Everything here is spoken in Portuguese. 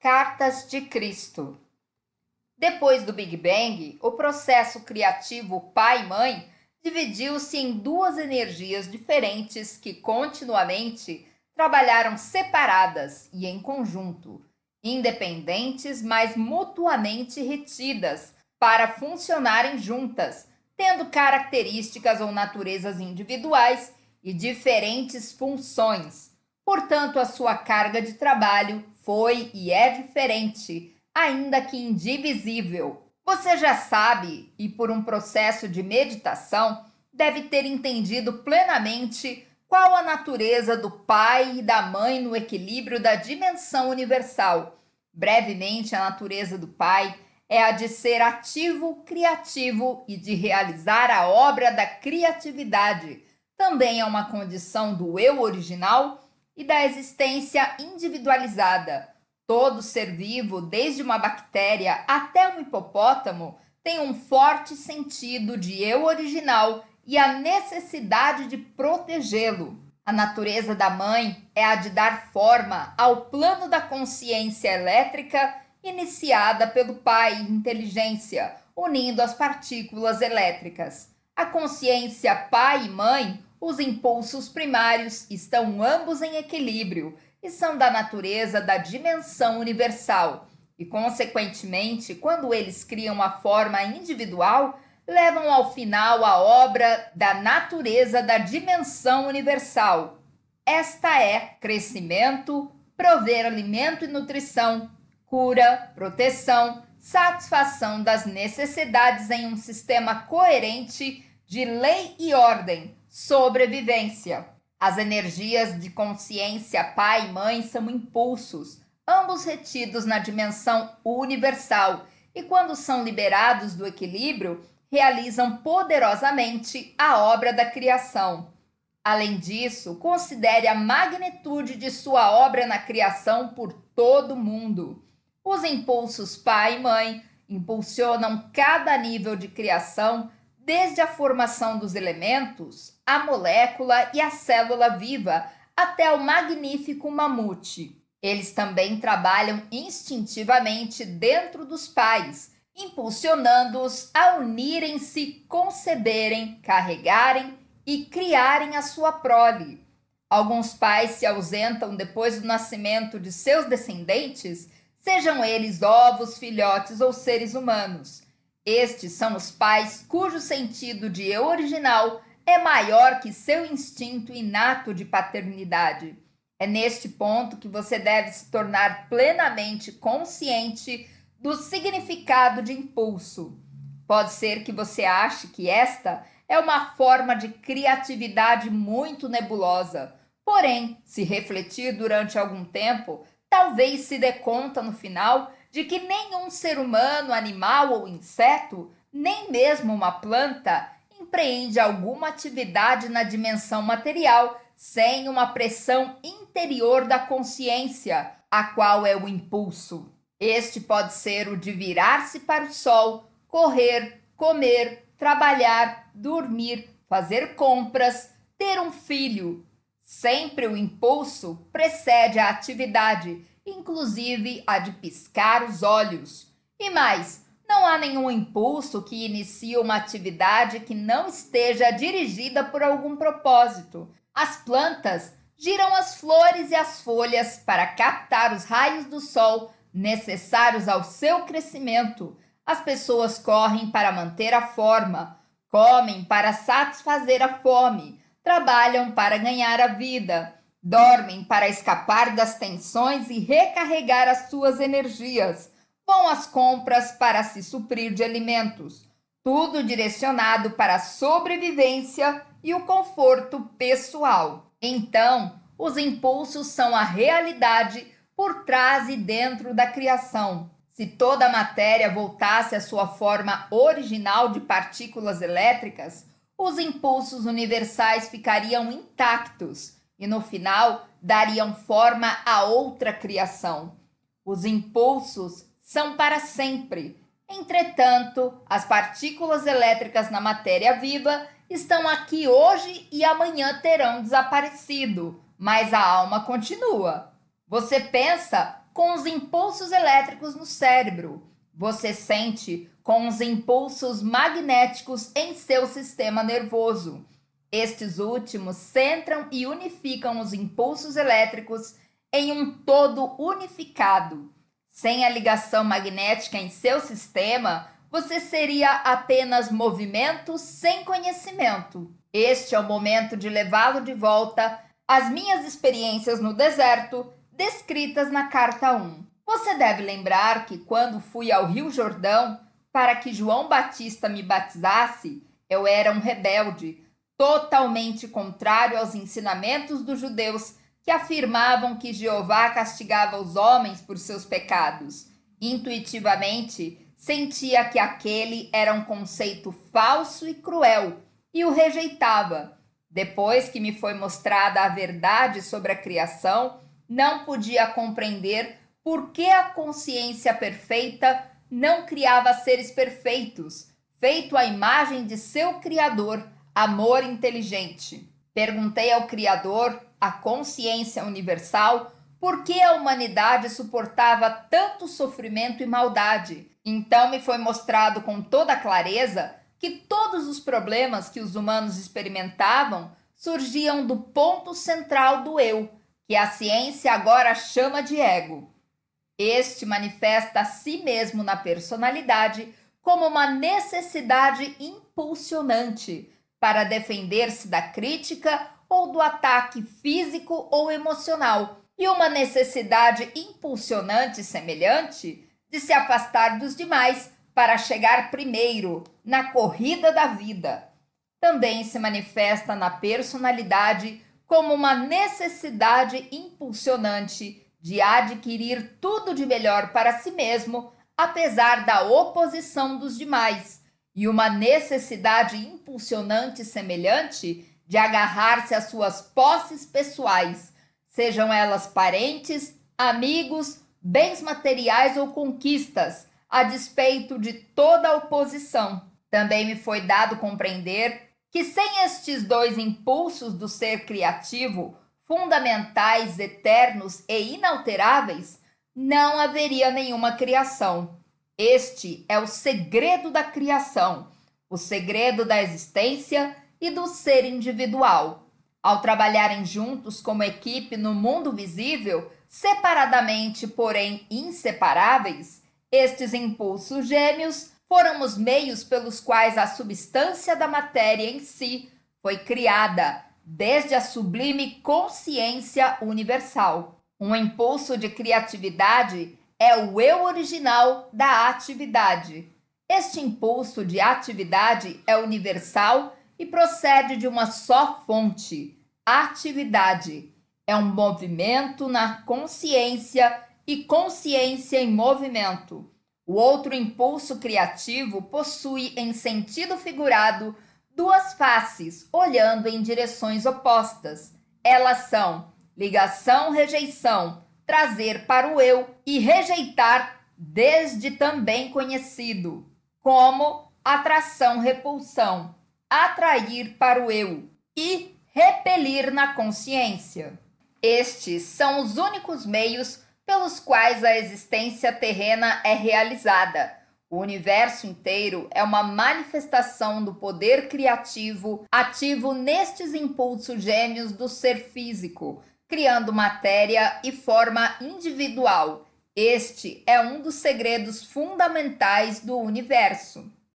Cartas de Cristo. Depois do Big Bang, o processo criativo pai-mãe dividiu-se em duas energias diferentes que continuamente trabalharam separadas e em conjunto, independentes, mas mutuamente retidas para funcionarem juntas, tendo características ou naturezas individuais e diferentes funções. Portanto, a sua carga de trabalho foi e é diferente, ainda que indivisível. Você já sabe, e por um processo de meditação, deve ter entendido plenamente qual a natureza do pai e da mãe no equilíbrio da dimensão universal. Brevemente, a natureza do pai é a de ser ativo, criativo e de realizar a obra da criatividade. Também é uma condição do eu original e da existência individualizada. Todo ser vivo, desde uma bactéria até um hipopótamo, tem um forte sentido de eu original e a necessidade de protegê-lo. A natureza da mãe é a de dar forma ao plano da consciência elétrica iniciada pelo pai inteligência, unindo as partículas elétricas. A consciência pai e mãe, os impulsos primários, estão ambos em equilíbrio e são da natureza da dimensão universal. E, consequentemente, quando eles criam a forma individual, levam ao final a obra da natureza da dimensão universal. Esta é crescimento, prover alimento e nutrição, cura, proteção, satisfação das necessidades em um sistema coerente de lei e ordem, sobrevivência. As energias de consciência pai e mãe são impulsos, ambos retidos na dimensão universal, e quando são liberados do equilíbrio, realizam poderosamente a obra da criação. Além disso, considere a magnitude de sua obra na criação por todo o mundo. Os impulsos pai e mãe impulsionam cada nível de criação, desde a formação dos elementos, a molécula e a célula viva, até o magnífico mamute. Eles também trabalham instintivamente dentro dos pais, impulsionando-os a unirem-se, conceberem, carregarem e criarem a sua prole. Alguns pais se ausentam depois do nascimento de seus descendentes, sejam eles ovos, filhotes ou seres humanos. Estes são os pais cujo sentido de eu original é maior que seu instinto inato de paternidade. É neste ponto que você deve se tornar plenamente consciente do significado de impulso. Pode ser que você ache que esta é uma forma de criatividade muito nebulosa. Porém, se refletir durante algum tempo, talvez se dê conta no final de que nenhum ser humano, animal ou inseto, nem mesmo uma planta, empreende alguma atividade na dimensão material sem uma pressão interior da consciência, a qual é o impulso. Este pode ser o de virar-se para o sol, correr, comer, trabalhar, dormir, fazer compras, ter um filho. Sempre o impulso precede a atividade, inclusive a de piscar os olhos. E mais, não há nenhum impulso que inicie uma atividade que não esteja dirigida por algum propósito. As plantas giram as flores e as folhas para captar os raios do sol necessários ao seu crescimento. As pessoas correm para manter a forma, comem para satisfazer a fome, trabalham para ganhar a vida, dormem para escapar das tensões e recarregar as suas energias, vão às compras para se suprir de alimentos, tudo direcionado para a sobrevivência e o conforto pessoal. Então, os impulsos são a realidade por trás e dentro da criação. Se toda a matéria voltasse à sua forma original de partículas elétricas, os impulsos universais ficariam intactos e, no final, dariam forma a outra criação. Os impulsos são para sempre. Entretanto, as partículas elétricas na matéria viva estão aqui hoje e amanhã terão desaparecido, mas a alma continua. Você pensa com os impulsos elétricos no cérebro. Você sente com os impulsos magnéticos em seu sistema nervoso. Estes últimos centram e unificam os impulsos elétricos em um todo unificado. Sem a ligação magnética em seu sistema, você seria apenas movimento sem conhecimento. Este é o momento de levá-lo de volta às minhas experiências no deserto, descritas na carta 1. Você deve lembrar que quando fui ao Rio Jordão para que João Batista me batizasse, eu era um rebelde, totalmente contrário aos ensinamentos dos judeus que afirmavam que Jeová castigava os homens por seus pecados. Intuitivamente, sentia que aquele era um conceito falso e cruel e o rejeitava. Depois que me foi mostrada a verdade sobre a criação, não podia compreender por que a consciência perfeita não criava seres perfeitos, feito à imagem de seu Criador, amor inteligente. Perguntei ao Criador, a consciência universal, por que a humanidade suportava tanto sofrimento e maldade. Então me foi mostrado com toda clareza que todos os problemas que os humanos experimentavam surgiam do ponto central do eu, que a ciência agora chama de ego. Este manifesta a si mesmo na personalidade como uma necessidade impulsionante para defender-se da crítica ou do ataque físico ou emocional, e uma necessidade impulsionante semelhante de se afastar dos demais para chegar primeiro na corrida da vida. Também se manifesta na personalidade como uma necessidade impulsionante de adquirir tudo de melhor para si mesmo, apesar da oposição dos demais, e uma necessidade impulsionante semelhante de agarrar-se às suas posses pessoais, sejam elas parentes, amigos, bens materiais ou conquistas, a despeito de toda a oposição. Também me foi dado compreender que sem estes dois impulsos do ser criativo, fundamentais, eternos e inalteráveis, não haveria nenhuma criação. Este é o segredo da criação, o segredo da existência e do ser individual. Ao trabalharem juntos como equipe no mundo visível, separadamente, porém inseparáveis, estes impulsos gêmeos foram os meios pelos quais a substância da matéria em si foi criada, desde a sublime consciência universal. Um impulso de criatividade é o eu original da atividade. Este impulso de atividade é universal e procede de uma só fonte. Atividade é um movimento na consciência e consciência em movimento. O outro impulso criativo possui, em sentido figurado, duas faces, olhando em direções opostas. Elas são ligação-rejeição, trazer para o eu, e rejeitar, desde também conhecido, como atração-repulsão, atrair para o eu e repelir na consciência. Estes são os únicos meios pelos quais a existência terrena é realizada. O universo inteiro é uma manifestação do poder criativo ativo nestes impulsos gêmeos do ser físico, criando matéria e forma individual. Este é um dos segredos fundamentais do universo.